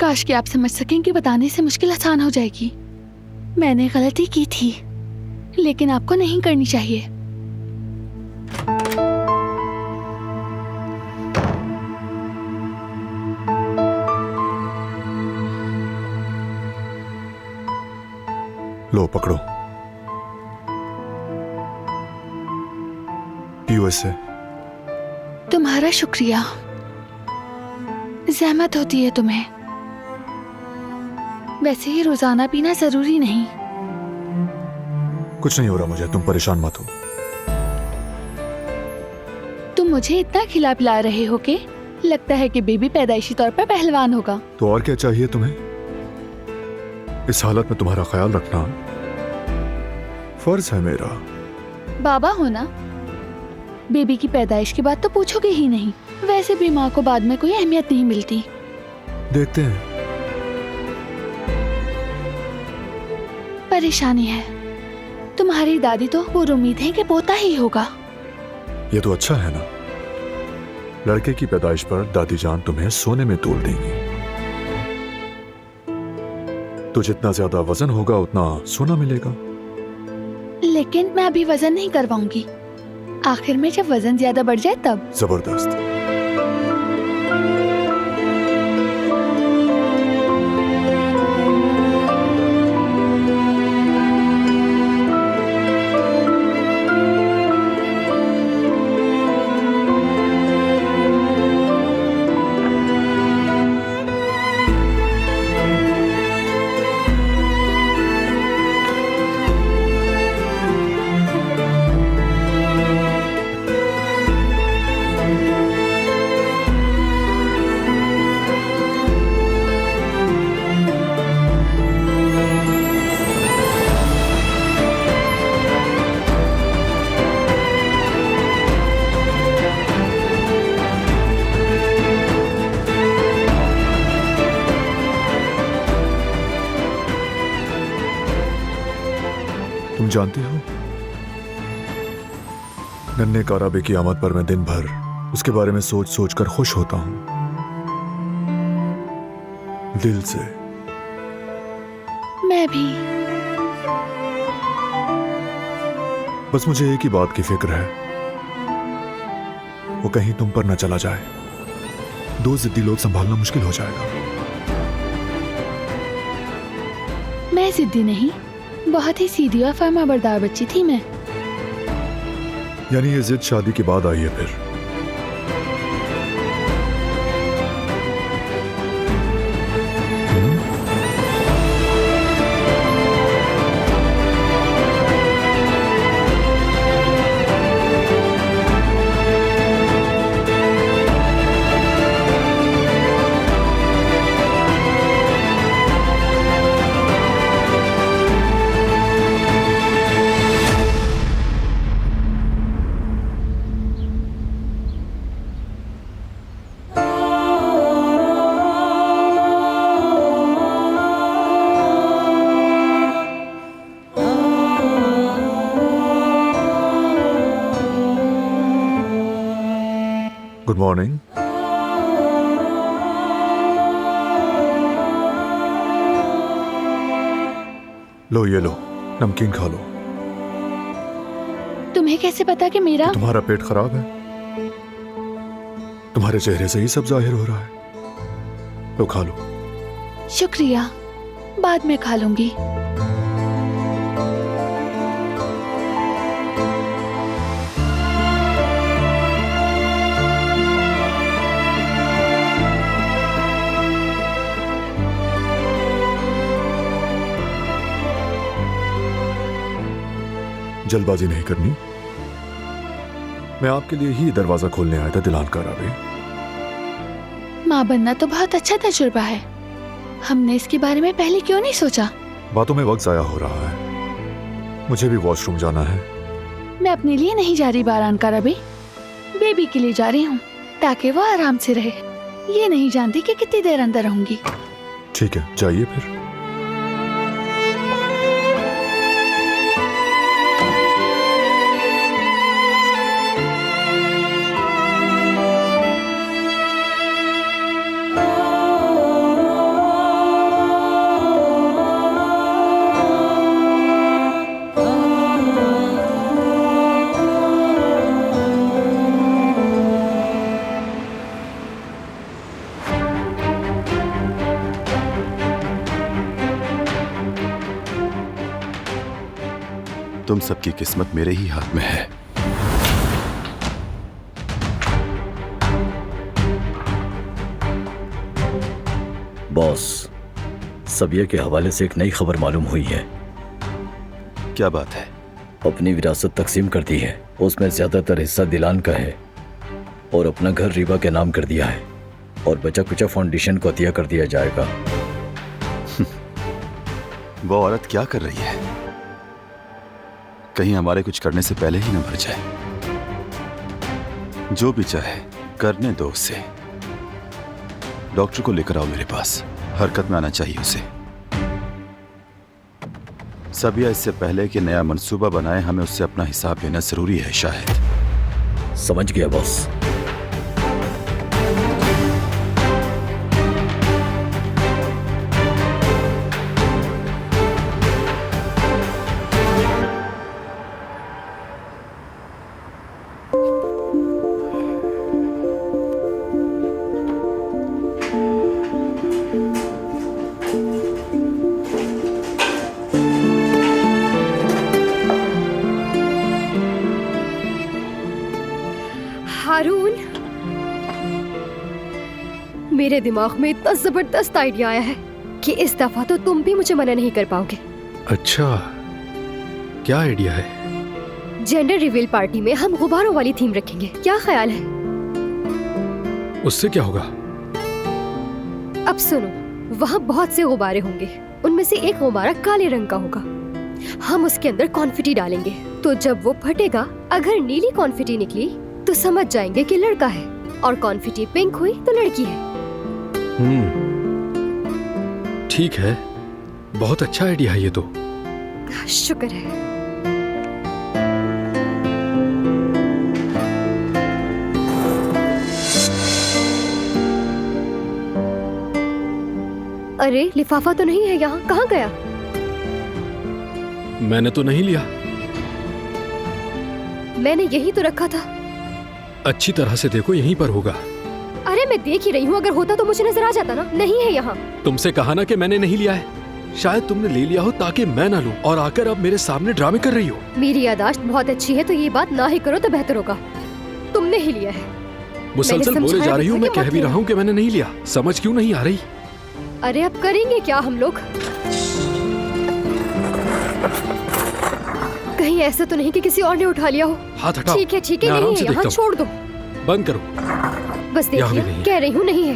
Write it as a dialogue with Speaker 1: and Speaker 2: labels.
Speaker 1: काश कि आप समझ सकें कि बताने से मुश्किल आसान हो जाएगी। मैंने गलती की थी, लेकिन आपको नहीं करनी चाहिए।
Speaker 2: लो पकड़ो, पियो इससे।
Speaker 1: तुम्हारा शुक्रिया। ज़हमत होती है तुम्हें। वैसे ही रोजाना पीना जरूरी नहीं।
Speaker 2: कुछ नहीं हो रहा मुझे, तुम परेशान मत हो।
Speaker 1: तुम मुझे इतना खिला पिला रहे हो कि लगता है कि बेबी पैदाइशी तौर पर पहलवान होगा।
Speaker 2: तो और क्या चाहिए तुम्हें? इस हालत में तुम्हारा ख्याल रखना फर्ज है मेरा।
Speaker 1: बाबा हो ना, बेबी की पैदाइश की बात तो पूछोगे ही नहीं। वैसे भी माँ को बाद में कोई अहमियत नहीं मिलती।
Speaker 2: देखते हैं।
Speaker 1: परेशानी है। तुम्हारी दादी तो पूरी उम्मीद है कि पोता ही होगा।
Speaker 2: ये तो अच्छा है ना, लड़के की पैदाइश पर दादी जान तुम्हें सोने में तोल देंगी। तो जितना ज्यादा वजन होगा उतना सोना मिलेगा।
Speaker 1: लेकिन मैं अभी वजन नहीं करवाऊंगी। आखिर में जब वजन ज्यादा बढ़ जाए तब।
Speaker 2: जबरदस्त। तुम जानती हो, नन्हे काराबे की आमद पर मैं दिन भर उसके बारे में सोच सोच कर खुश होता हूं, दिल से।
Speaker 1: मैं भी।
Speaker 2: बस मुझे एक ही बात की फिक्र है, वो कहीं तुम पर न चला जाए। दो जिद्दी लोग संभालना मुश्किल हो जाएगा।
Speaker 1: मैं जिद्दी नहीं, बहुत ही सीधी और फर्माबरदार बच्ची थी मैं।
Speaker 2: यानी ये जिद शादी के बाद आई है फिर? Good morning. लो ये लो, नमकीन खा लो।
Speaker 1: तुम्हें कैसे पता कि मेरा?
Speaker 2: तुम्हारा पेट खराब है, तुम्हारे चेहरे से ही सब जाहिर हो रहा है। लो खा लो।
Speaker 1: शुक्रिया, बाद में खा लूंगी।
Speaker 2: जल्दबाजी नहीं करनी। मैं आपके लिए ही दरवाजा खोलने आया था, दिलान काराबे।
Speaker 1: माँ बनना तो बहुत अच्छा तजुर्बा है। हमने इसके बारे में पहले क्यों नहीं सोचा?
Speaker 2: बातों में वक्त जाया हो रहा है, मुझे भी वॉशरूम जाना है।
Speaker 1: मैं अपने लिए नहीं जा रही बारान काराबे, बेबी के लिए जा रही हूँ, ताकि वो आराम से रहे। ये नहीं जानती कि कितनी देर अंदर रहूंगी।
Speaker 2: ठीक है, जाइए फिर। तुम सबकी किस्मत मेरे ही हाथ में है।
Speaker 3: बॉस, सबिया के हवाले से एक नई खबर मालूम हुई है।
Speaker 2: क्या बात है?
Speaker 3: अपनी विरासत तकसीम कर दी है। उसमें ज्यादातर हिस्सा दिलान का है और अपना घर रीवा के नाम कर दिया है और बचा कुचा फाउंडेशन को अतिया कर दिया जाएगा।
Speaker 2: वो औरत क्या कर रही है? कहीं हमारे कुछ करने से पहले ही न मर जाए। जो भी चाहे करने दो उसे। डॉक्टर को लेकर आओ मेरे पास, हरकत में आना चाहिए उसे। सबिया इससे पहले कि नया मंसूबा बनाए, हमें उससे अपना हिसाब लेना जरूरी है शायद।
Speaker 3: समझ गया बॉस।
Speaker 4: हारून, मेरे दिमाग में इतना जबरदस्त आइडिया आया है कि इस दफा तो तुम भी मुझे मना नहीं कर पाओगे।
Speaker 5: अच्छा, क्या आइडिया है?
Speaker 4: जेंडर रिवील पार्टी में हम गुब्बारों वाली थीम रखेंगे, क्या ख्याल है?
Speaker 5: उससे क्या होगा?
Speaker 4: अब सुनो, वहाँ बहुत से गुब्बारे होंगे, उनमें से एक गुब्बारा काले रंग का होगा। हम उसके अंदर कॉन्फिटी डालेंगे, तो जब वो फटेगा, अगर नीली कॉन्फिटी निकली तो समझ जाएंगे कि लड़का है, और कॉन्फिटी पिंक हुई तो लड़की है।
Speaker 5: ठीक है, बहुत अच्छा आइडिया है ये तो।
Speaker 4: शुक्र है। अरे, लिफाफा तो नहीं है यहाँ, कहाँ गया?
Speaker 5: मैंने तो नहीं लिया।
Speaker 4: मैंने यही तो रखा था।
Speaker 5: अच्छी तरह से देखो, यहीं पर होगा।
Speaker 4: अरे मैं देख ही रही हूँ, अगर होता तो मुझे नजर आ जाता ना। नहीं है यहाँ।
Speaker 5: तुमसे कहा ना कि मैंने नहीं लिया है। शायद तुमने ले लिया हो ताकि मैं ना लूं, और आकर अब मेरे सामने ड्रामे कर रही हो।
Speaker 4: मेरी यादाश्त बहुत अच्छी है, तो ये बात ना ही करो तो बेहतर होगा। तुमने ही लिया है।
Speaker 5: मुसलसल बोले जा रही हूँ, मैं कह भी रहा हूँ कि मैंने नहीं लिया। समझ क्यों नहीं आ रही?
Speaker 4: अरे अब करेंगे क्या हम लोग? कहीं ऐसा तो नहीं कि किसी और ने उठा लिया हो?
Speaker 5: हाथ हटाओ।
Speaker 4: ठीक है,
Speaker 5: मैं आराम
Speaker 4: नहीं
Speaker 5: से
Speaker 4: है यहाँ,
Speaker 5: देखता हूँ।
Speaker 4: छोड़ दो।
Speaker 5: बंद करो।
Speaker 4: बस
Speaker 5: यहाँ भी
Speaker 4: देखिए,
Speaker 5: नहीं है।
Speaker 4: कह रही हूँ नहीं है।